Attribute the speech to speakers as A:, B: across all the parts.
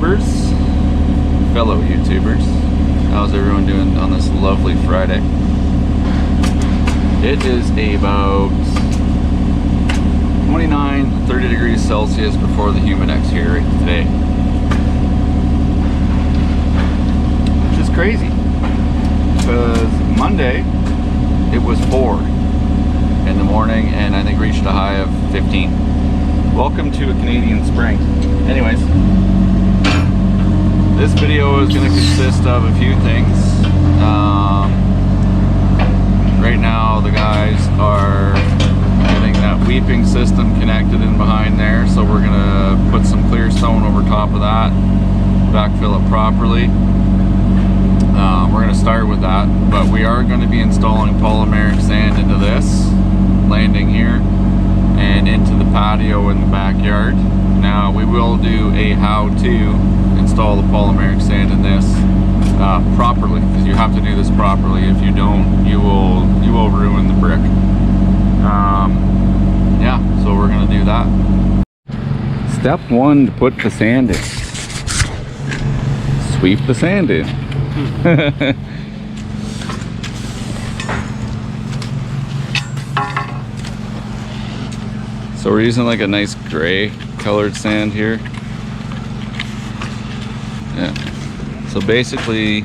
A: YouTubers, fellow YouTubers. How's everyone doing on this lovely Friday? It is about 29, 30 degrees Celsius before the Humidex here today. Which is crazy, because Monday it was 4 in the morning and I think reached a high of 15. Welcome to a Canadian spring. Anyways, this video is going to consist of a few things. Right now the guys are getting that weeping system connected in behind there, so we're going to put some clear stone over top of that, backfill it properly. We're going to start with that, but we are going to be installing polymeric sand into this landing here and into the patio in the backyard. Now we will do a how to install the polymeric sand in this properly, because you have to do this properly. If you don't, you will ruin the brick. Yeah, so we're gonna do that. Step 1 to put the sand in. Sweep the sand in. So we're using like a nice gray colored sand here. Yeah. So basically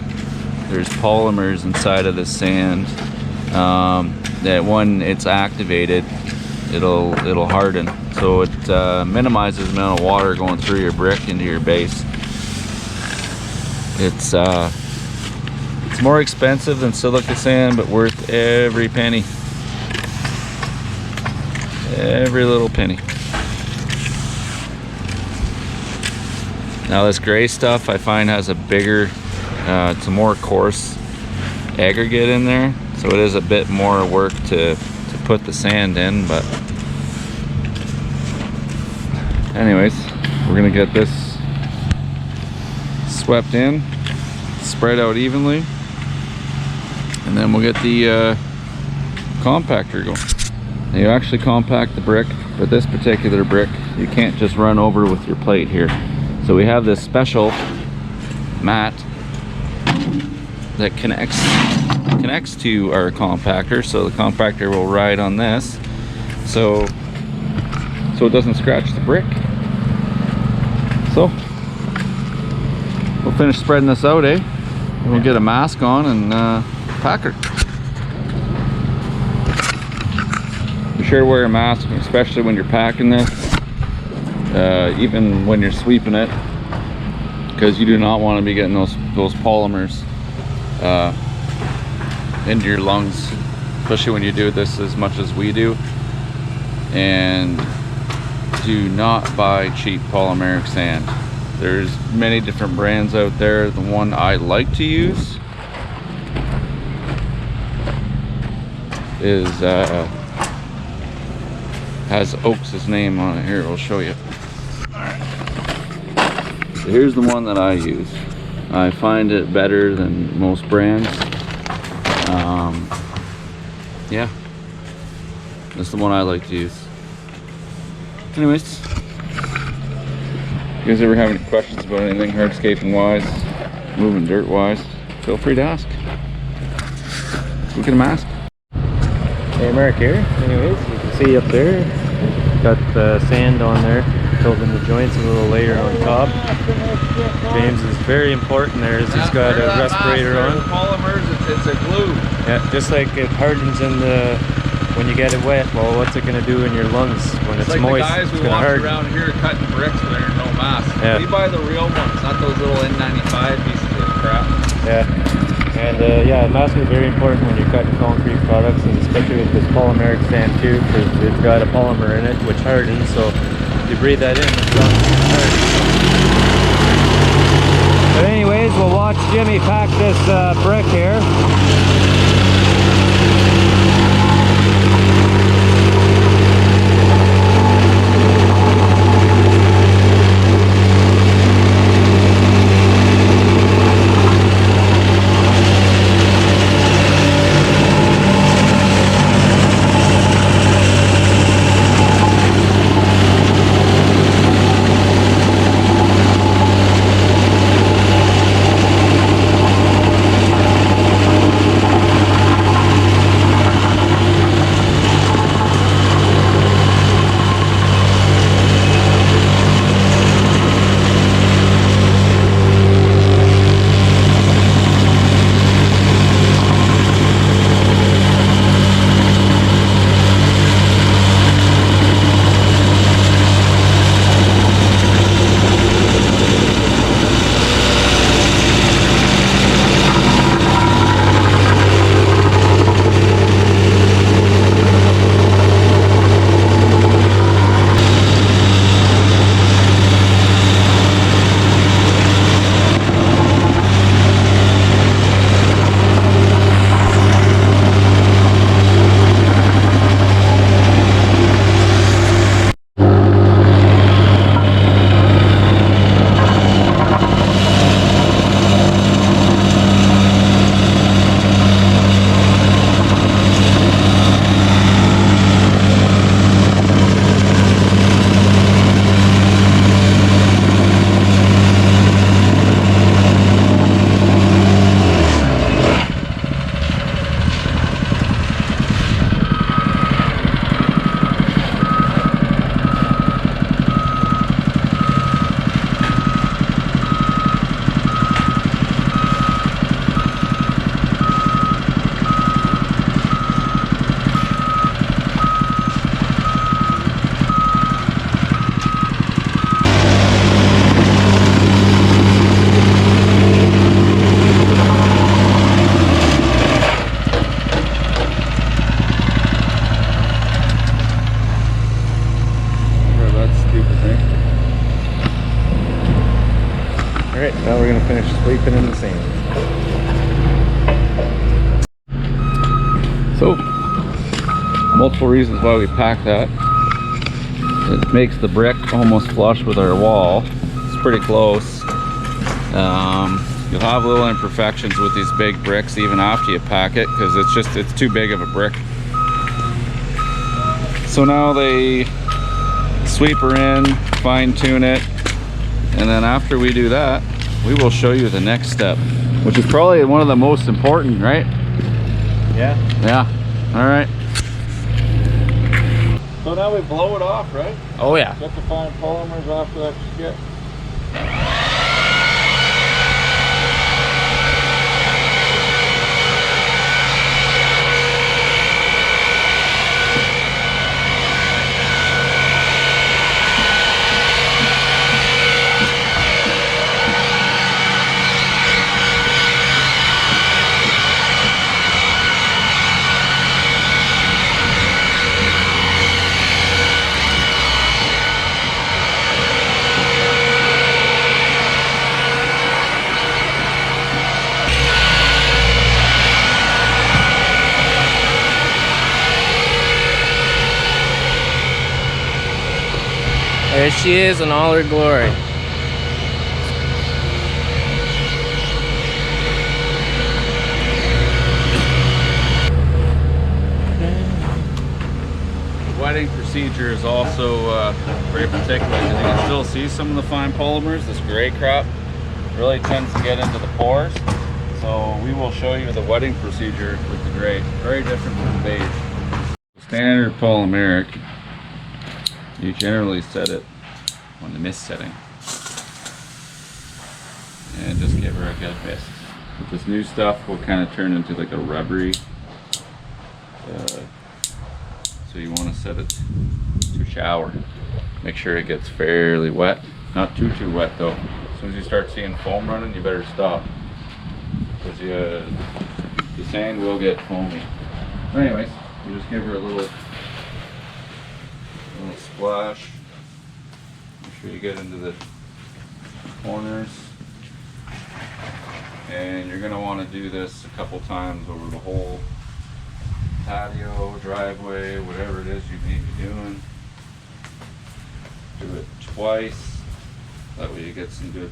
A: there's polymers inside of the sand that when it's activated it'll harden. So it minimizes the amount of water going through your brick into your base. It's more expensive than silica sand, but worth every penny. Every little penny. Now this gray stuff I find has a bigger, it's a more coarse aggregate in there, so it is a bit more work to put the sand in, but anyways, we're gonna get this swept in, spread out evenly, and then we'll get the compactor going. Now you actually compact the brick, but this particular brick you can't just run over with your plate here. So we have this special mat that connects to our compactor, so the compactor will ride on this, so it doesn't scratch the brick. So we'll finish spreading this out, and we'll get a mask on and pack her. Be sure to wear a mask, especially when you're packing this, even when you're sweeping it, because you do not want to be getting those polymers into your lungs, especially when you do this as much as we do. And do not buy cheap polymeric sand. There's many different brands out there. The one I like to use is has Oaks' name on it. Here, I'll show you. Alright. So here's the one that I use. I find it better than most brands. Yeah, that's the one I like to use. Anyways, you guys ever have any questions about anything hardscaping wise, moving dirt wise, feel free to ask. We'll get a mask.
B: Hey, Mark here. Anyways, you can see up there, got the sand on there, filled in the joints, a little layer on top. James is very important there, is he's got a respirator on.
A: Polymers, it's a glue.
B: Yeah, just like it hardens in the, when you get it wet, well, what's it going to do in your lungs when it's
A: like
B: moist?
A: The guys
B: it's
A: who
B: going to
A: walk
B: harden.
A: around here cutting bricks wearing no mask.
B: Yeah.
A: We buy the real ones, not those little N95 pieces of crap.
B: Yeah. And yeah, mask is very important when you're cutting concrete products, and especially with this polymeric sand too, because it's got a polymer in it which hardens, so if you breathe that in, it's going to harden. But anyways, we'll watch Jimmy pack this brick here. sleeping in the sand.
A: So, multiple reasons why we pack that. It makes the brick almost flush with our wall. It's pretty close. You'll have little imperfections with these big bricks even after you pack it, because it's too big of a brick. So now they sweep her in, fine tune it, and then after we do that, we will show you the next step, which is probably one of the most important, right?
B: Yeah.
A: Yeah. All right. So now we blow it off, right?
B: Oh yeah.
A: Get the fine polymers off of that skit.
B: There she is in all her glory.
A: The wetting procedure is also very particular, because you can still see some of the fine polymers. This gray crap really tends to get into the pores. So we will show you the wetting procedure with the gray. Very different from beige. Standard polymeric, you generally set it on the mist setting and just give her a good mist. With this new stuff will kind of turn into like a rubbery, so you want to set it to shower. Make sure it gets fairly wet, not too wet though. As soon as you start seeing foam running, you better stop, because the sand will get foamy. But anyways, you just give her a little splash. Make sure you get into the corners, and you're going to want to do this a couple times over the whole patio, driveway, whatever it is you may be doing. Do it twice, that way you get some good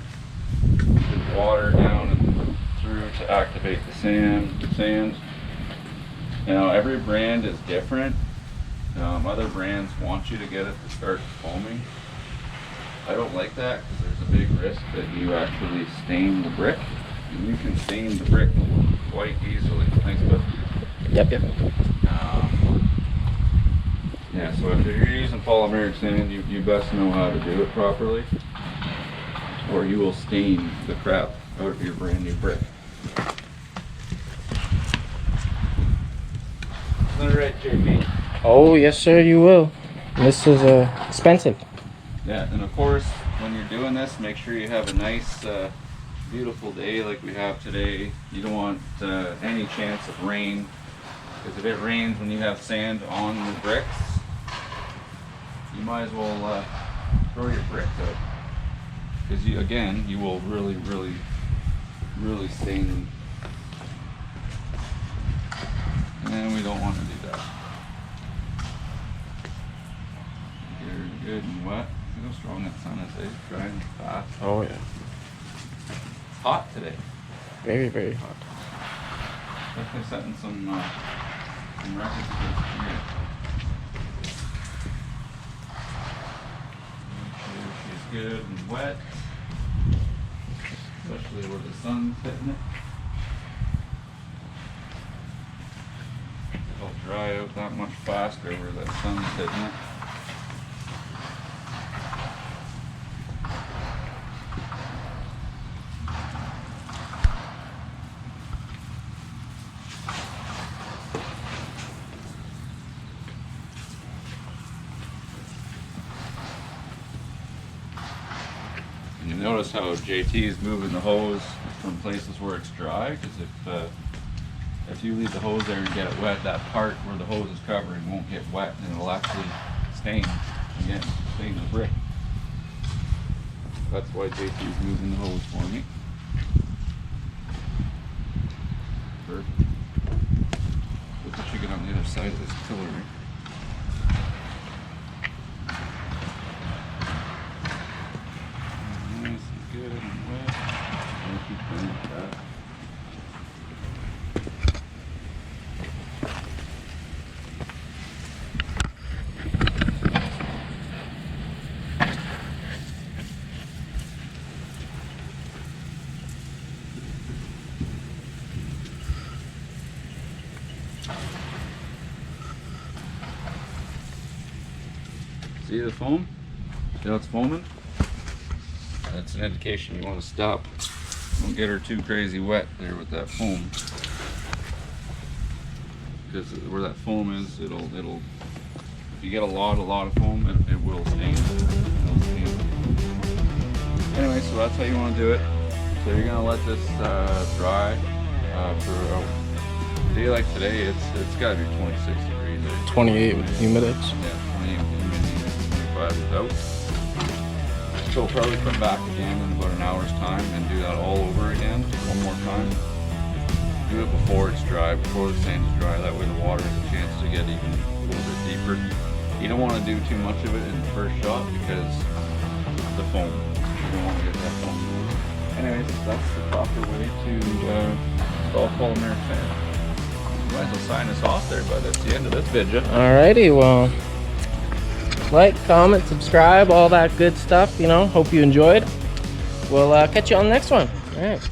A: water down and through to activate the sand. Now every brand is different. Other brands want you to get it to start foaming. I don't like that, because there's a big risk that you actually stain the brick. And you can stain the brick quite easily. Thanks, bud.
B: Yep.
A: Yeah, so if you're using polymeric sand, you best know how to do it properly, or you will stain the crap out of your brand new brick. Isn't that right, JP?
B: Oh yes sir, you will. This is expensive.
A: Yeah, and of course, when you're doing this, make sure you have a nice, beautiful day like we have today. You don't want any chance of rain, because if it rains when you have sand on the bricks, you might as well throw your bricks out, because you will really stain them, and we don't want to do that. Get her good and wet. See how strong that sun is, eh? Drying fast.
B: Oh yeah.
A: It's hot today.
B: Very, very hot.
A: Definitely setting some records here. Make sure she's good and wet, especially where the sun's hitting it. It'll dry out that much faster where the sun's hitting it. You notice how JT is moving the hose from places where it's dry, because if you leave the hose there and get it wet, that part where the hose is covering won't get wet, and it'll actually stain the brick. That's why JT is moving the hose for me. side of this pillar. Nice and good and wet. I'll keep playing with that. See the foam? See how it's foaming? That's an indication you want to stop. Don't get her too crazy wet there with that foam. Because where that foam is, it'll if you get a lot of foam, it will stain. It'll stain. Anyway, so that's how you want to do it. So you're gonna let this dry for a day like today. It's got to be 26 degrees.
C: 28 with humidex.
A: Yeah, 28 with humidity, 25 without. So we'll probably come back again in about an hour's time and do that all over again one more time. Do it before it's dry, before the sand is dry. That way the water has a chance to get even a little bit deeper. You don't want to do too much of it in the first shot because the foam. You don't want to get that foam. Anyways, that's the proper way to install polymeric sand. Might as well sign us off there, but that's the end of this video.
C: Alrighty, well, like, comment, subscribe, all that good stuff, you know. Hope you enjoyed. We'll catch you on the next one. All right.